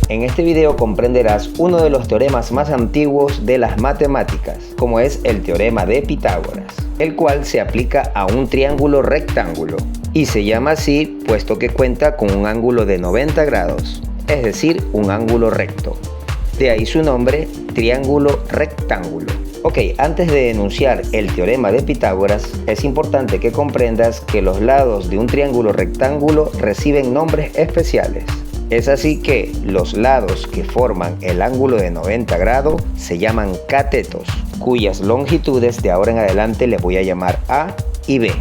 En este video comprenderás uno de los teoremas más antiguos de las matemáticas, como es el teorema de Pitágoras, el cual se aplica a un triángulo rectángulo y se llama así puesto que cuenta con un ángulo de 90 grados, es decir, un ángulo recto. De ahí su nombre, triángulo rectángulo. Ok, antes de enunciar el teorema de Pitágoras, es importante que comprendas que los lados de un triángulo rectángulo reciben nombres especiales. Es así que los lados que forman el ángulo de 90 grados se llaman catetos, cuyas longitudes de ahora en adelante les voy a llamar A y B.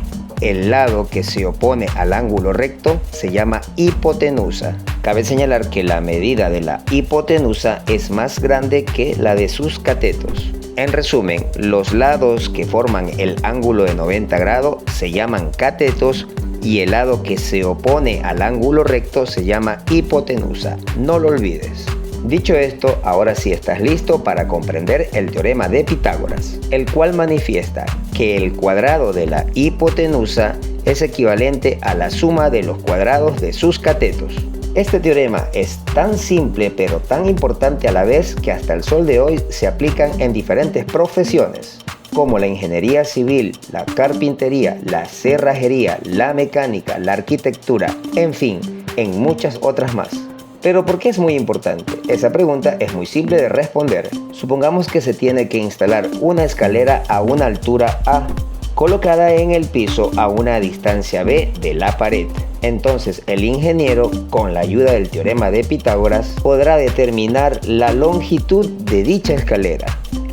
El lado que se opone al ángulo recto se llama hipotenusa. Cabe señalar que la medida de la hipotenusa es más grande que la de sus catetos. En resumen, los lados que forman el ángulo de 90 grados se llaman catetos y el lado que se opone al ángulo recto se llama hipotenusa. No lo olvides. Dicho esto, ahora sí estás listo para comprender el teorema de Pitágoras, el cual manifiesta que el cuadrado de la hipotenusa es equivalente a la suma de los cuadrados de sus catetos. Este teorema es tan simple pero tan importante a la vez que hasta el sol de hoy se aplican en diferentes profesiones, como la ingeniería civil, la carpintería, la cerrajería, la mecánica, la arquitectura, en fin, en muchas otras más. ¿Pero por qué es muy importante? Esa pregunta es muy simple de responder. Supongamos que se tiene que instalar una escalera a una altura A, colocada en el piso a una distancia B de la pared. Entonces el ingeniero, con la ayuda del teorema de Pitágoras, podrá determinar la longitud de dicha escalera.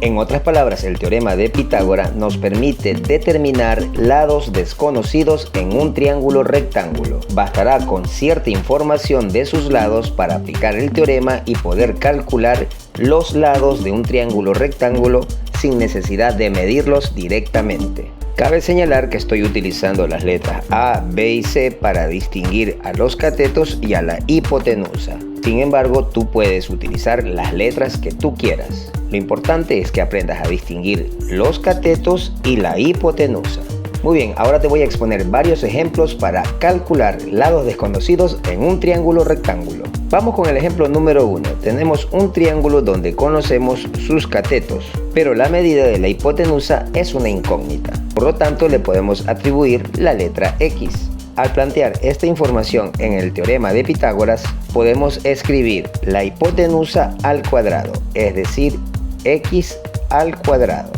En otras palabras, el teorema de Pitágoras nos permite determinar lados desconocidos en un triángulo rectángulo. Bastará con cierta información de sus lados para aplicar el teorema y poder calcular los lados de un triángulo rectángulo sin necesidad de medirlos directamente. Cabe señalar que estoy utilizando las letras A, B y C para distinguir a los catetos y a la hipotenusa. Sin embargo, tú puedes utilizar las letras que tú quieras. Lo importante es que aprendas a distinguir los catetos y la hipotenusa. Muy bien, ahora te voy a exponer varios ejemplos para calcular lados desconocidos en un triángulo rectángulo. Vamos con el ejemplo número 1. Tenemos un triángulo donde conocemos sus catetos, pero la medida de la hipotenusa es una incógnita. Por lo tanto, le podemos atribuir la letra X. Al plantear esta información en el teorema de Pitágoras, podemos escribir la hipotenusa al cuadrado, es decir, X al cuadrado,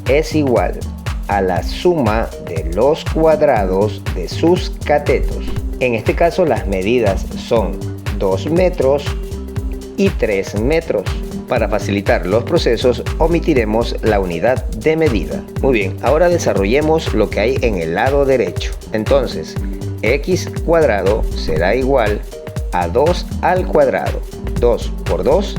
es igual a la suma de los cuadrados de sus catetos. En este caso las medidas son 2 metros y 3 metros. Para facilitar los procesos omitiremos la unidad de medida. Muy bien, ahora desarrollemos lo que hay en el lado derecho. Entonces, X cuadrado será igual a 2 al cuadrado. 2 por 2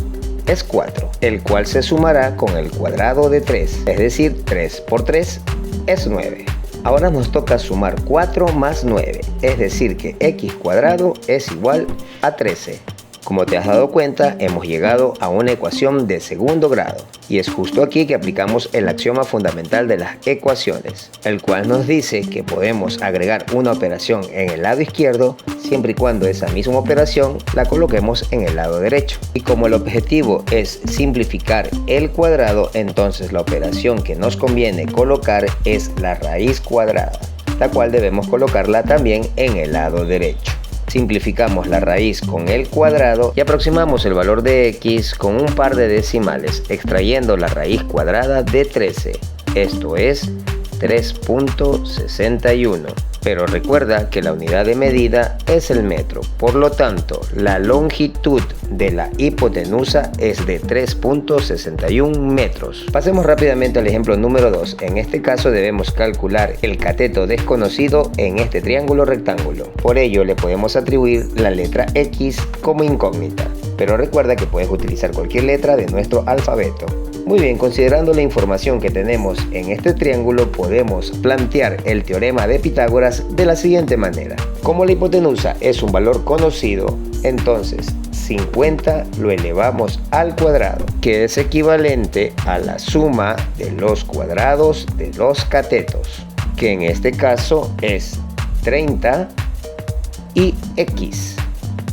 es 4, el cual se sumará con el cuadrado de 3, es decir, 3 por 3 es 9. Ahora nos toca sumar 4 más 9, es decir que X cuadrado es igual a 13. Como te has dado cuenta, hemos llegado a una ecuación de segundo grado. Y es justo aquí que aplicamos el axioma fundamental de las ecuaciones, el cual nos dice que podemos agregar una operación en el lado izquierdo siempre y cuando esa misma operación la coloquemos en el lado derecho. Y como el objetivo es simplificar el cuadrado, entonces la operación que nos conviene colocar es la raíz cuadrada, la cual debemos colocarla también en el lado derecho. Simplificamos la raíz con el cuadrado y aproximamos el valor de X con un par de decimales, extrayendo la raíz cuadrada de 13, esto es 3.61. Pero recuerda que la unidad de medida es el metro, por lo tanto, la longitud de la hipotenusa es de 3.61 metros. Pasemos rápidamente al ejemplo número 2. En este caso debemos calcular el cateto desconocido en este triángulo rectángulo. Por ello le podemos atribuir la letra X como incógnita. Pero recuerda que puedes utilizar cualquier letra de nuestro alfabeto. Muy bien, considerando la información que tenemos en este triángulo, podemos plantear el teorema de Pitágoras de la siguiente manera. Como la hipotenusa es un valor conocido, entonces 50 lo elevamos al cuadrado, que es equivalente a la suma de los cuadrados de los catetos, que en este caso es 30 y X.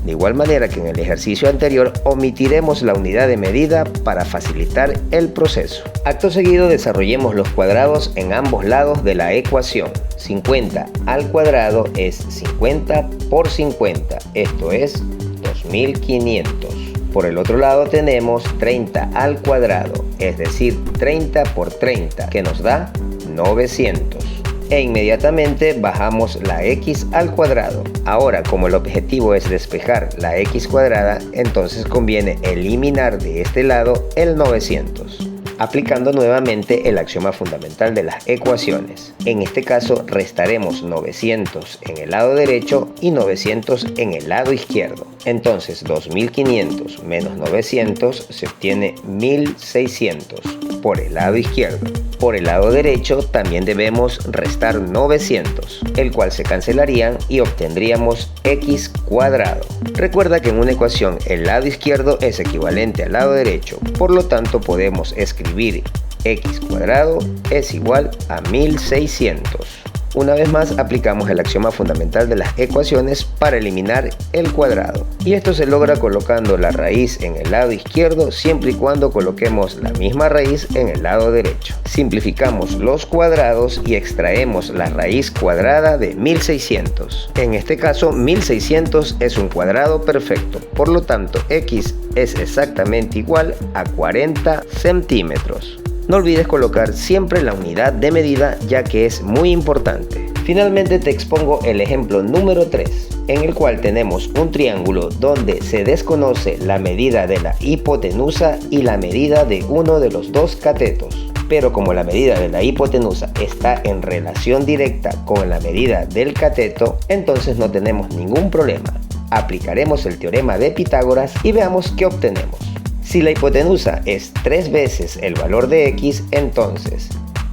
De igual manera que en el ejercicio anterior, omitiremos la unidad de medida para facilitar el proceso. Acto seguido, desarrollemos los cuadrados en ambos lados de la ecuación. 50 al cuadrado es 50 por 50, esto es 2500. Por el otro lado tenemos 30 al cuadrado, es decir, 30 por 30, que nos da 900. E inmediatamente bajamos la x al cuadrado. Ahora, como el objetivo es despejar la x cuadrada, entonces conviene eliminar de este lado el 900. Aplicando nuevamente el axioma fundamental de las ecuaciones. En este caso restaremos 900 en el lado derecho y 900 en el lado izquierdo. Entonces 2500 menos 900 se obtiene 1600 por el lado izquierdo. Por el lado derecho también debemos restar 900, el cual se cancelarían y obtendríamos x cuadrado. Recuerda que en una ecuación el lado izquierdo es equivalente al lado derecho, por lo tanto podemos escribir x cuadrado es igual a 1600. Una vez más aplicamos el axioma fundamental de las ecuaciones para eliminar el cuadrado. Y esto se logra colocando la raíz en el lado izquierdo siempre y cuando coloquemos la misma raíz en el lado derecho. Simplificamos los cuadrados y extraemos la raíz cuadrada de 1600. En este caso 1600 es un cuadrado perfecto, por lo tanto x es exactamente igual a 40 centímetros. No olvides colocar siempre la unidad de medida, ya que es muy importante. Finalmente te expongo el ejemplo número 3, en el cual tenemos un triángulo donde se desconoce la medida de la hipotenusa y la medida de uno de los dos catetos. Pero como la medida de la hipotenusa está en relación directa con la medida del cateto, entonces no tenemos ningún problema. Aplicaremos el teorema de Pitágoras y veamos qué obtenemos. Si la hipotenusa es 3 veces el valor de x, entonces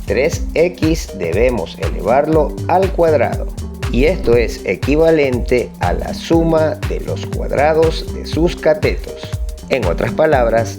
3x debemos elevarlo al cuadrado. Y esto es equivalente a la suma de los cuadrados de sus catetos. En otras palabras,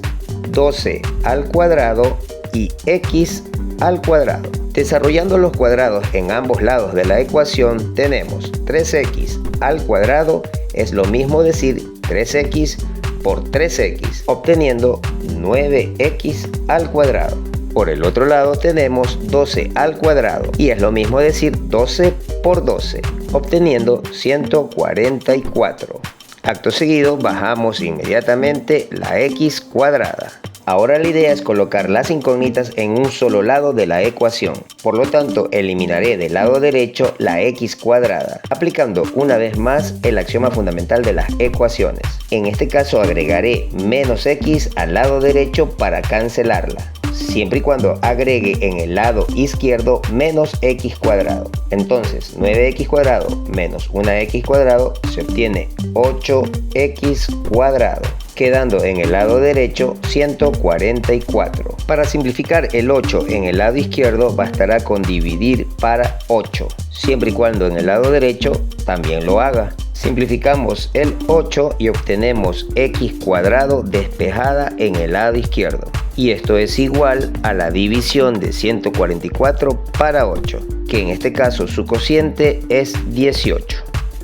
12 al cuadrado y x al cuadrado. Desarrollando los cuadrados en ambos lados de la ecuación, tenemos 3x al cuadrado es lo mismo decir 3x por 3x, obteniendo 9x al cuadrado. Por el otro lado tenemos 12 al cuadrado y es lo mismo decir 12 por 12, obteniendo 144. Acto seguido bajamos inmediatamente la x cuadrada. Ahora la idea es colocar las incógnitas en un solo lado de la ecuación. Por lo tanto, eliminaré del lado derecho la x cuadrada, aplicando una vez más el axioma fundamental de las ecuaciones. En este caso agregaré menos x al lado derecho para cancelarla, siempre y cuando agregue en el lado izquierdo menos x cuadrado. Entonces 9x cuadrado menos una x cuadrado se obtiene 8x cuadrado, quedando en el lado derecho 144. Para simplificar el 8 en el lado izquierdo bastará con dividir para 8, siempre y cuando en el lado derecho también lo haga. Simplificamos el 8 y obtenemos x cuadrado despejada en el lado izquierdo. Y esto es igual a la división de 144 para 8, que en este caso su cociente es 18.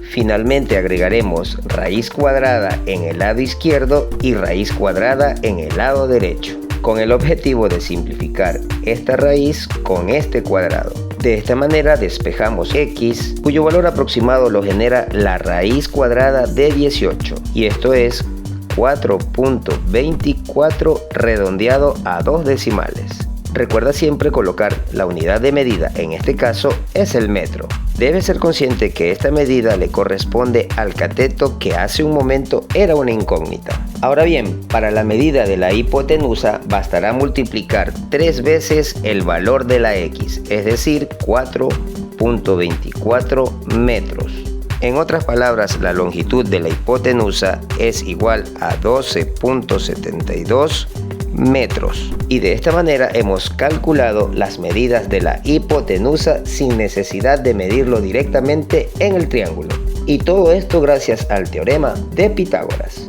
Finalmente agregaremos raíz cuadrada en el lado izquierdo y raíz cuadrada en el lado derecho, con el objetivo de simplificar esta raíz con este cuadrado. De esta manera despejamos x, cuyo valor aproximado lo genera la raíz cuadrada de 18, y esto es 4.24 redondeado a 2 decimales. Recuerda siempre colocar la unidad de medida, en este caso es el metro. Debes ser consciente que esta medida le corresponde al cateto que hace un momento era una incógnita. Ahora bien, para la medida de la hipotenusa bastará multiplicar 3 veces el valor de la x, es decir, 4.24 metros. En otras palabras, la longitud de la hipotenusa es igual a 12.72 metros. Y de esta manera hemos calculado las medidas de la hipotenusa sin necesidad de medirlo directamente en el triángulo. Y todo esto gracias al teorema de Pitágoras.